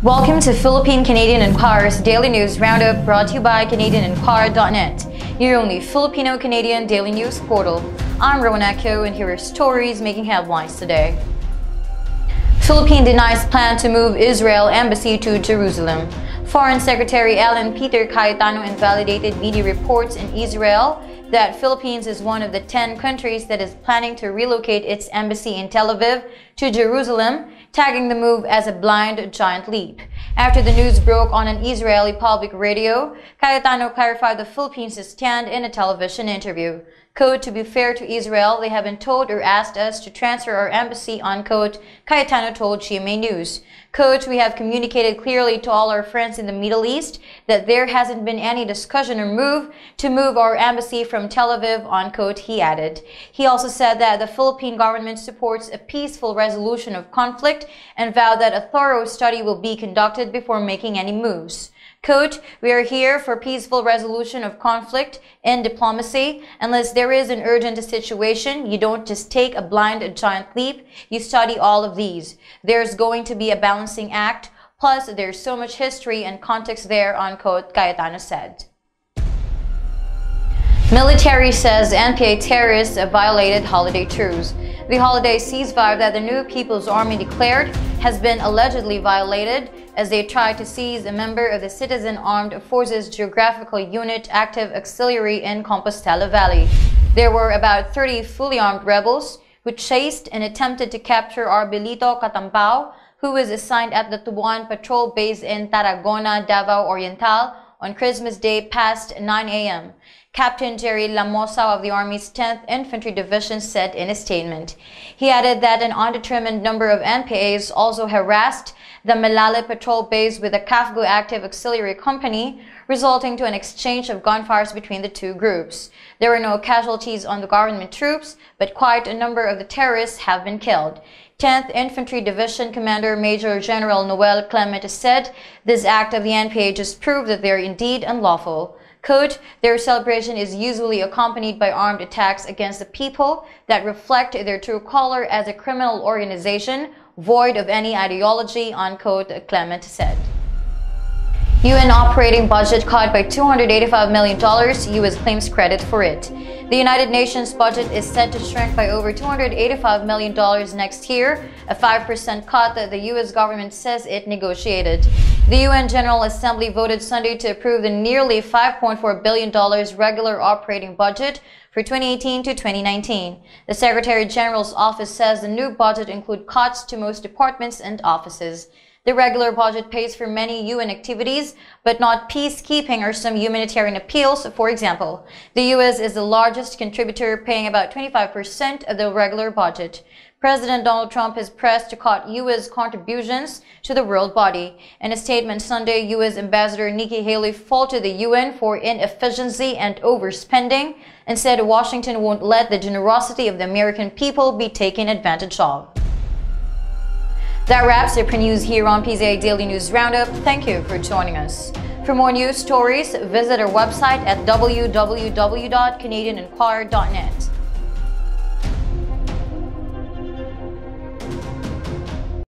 Welcome to Philippine-Canadian Enquirer's Daily News Roundup, brought to you by CanadianEnquirer.net, your only Filipino-Canadian daily news portal. I'm Rowan Akio, and here are stories making headlines today. Philippine denies plan to move Israel embassy to Jerusalem. Foreign Secretary Alan Peter Cayetano invalidated media reports in Israel that Philippines is one of the 10 countries that is planning to relocate its embassy in Tel Aviv to Jerusalem, tagging the move as a blind giant leap. After the news broke on an Israeli public radio, Cayetano clarified the Philippines' stand in a television interview. Quote, "To be fair to Israel, they haven't told or asked us to transfer our embassy," unquote, Cayetano told GMA News. Quote, "We have communicated clearly to all our friends in the Middle East that there hasn't been any discussion or move to move our embassy from Tel Aviv," unquote, he added. He also said that the Philippine government supports a peaceful resolution of conflict and vowed that a thorough study will be conducted before making any moves. Quote, "We are here for peaceful resolution of conflict in diplomacy. Unless there is an urgent situation, you don't just take a blind giant leap, you study all of these. There's going to be a balancing act, plus there's so much history and context there," unquote, Cayetano said. Military says NPA terrorists violated holiday truce. The holiday ceasefire that the new People's Army declared has been allegedly violated as they tried to seize a member of the Citizen Armed Forces Geographical Unit active auxiliary in Compostela Valley. There were about 30 fully armed rebels who chased and attempted to capture Arbelito Catampao, who was assigned at the Tubuan Patrol Base in Tarragona, Davao Oriental on Christmas Day past 9 a.m. Captain Jerry Lamosa of the Army's 10th Infantry Division said in a statement. He added that an undetermined number of NPAs also harassed the Malale Patrol Base with a CAFGO active auxiliary company, resulting to an exchange of gunfires between the two groups. There were no casualties on the government troops, but quite a number of the terrorists have been killed. 10th Infantry Division Commander Major General Noel Clement said this act of the NPA just proved that they are indeed unlawful. Quote, "Their celebration is usually accompanied by armed attacks against the people that reflect their true color as a criminal organization, void of any ideology," unquote, Clement said. UN operating budget cut by $285 million, US claims credit for it. The United Nations budget is set to shrink by over $285 million next year, a 5% cut that the US government says it negotiated. The UN General Assembly voted Sunday to approve the nearly $5.4 billion regular operating budget for 2018 to 2019. The Secretary General's office says the new budget includes cuts to most departments and offices. The regular budget pays for many UN activities, but not peacekeeping or some humanitarian appeals, for example. The US is the largest contributor, paying about 25% of the regular budget. President Donald Trump has pressed to cut U.S. contributions to the world body. In a statement Sunday, U.S. Ambassador Nikki Haley faulted the UN for inefficiency and overspending and said Washington won't let the generosity of the American people be taken advantage of. That wraps up our news here on PZA Daily News Roundup. Thank you for joining us. For more news stories, visit our website at www.canadianenquirer.net.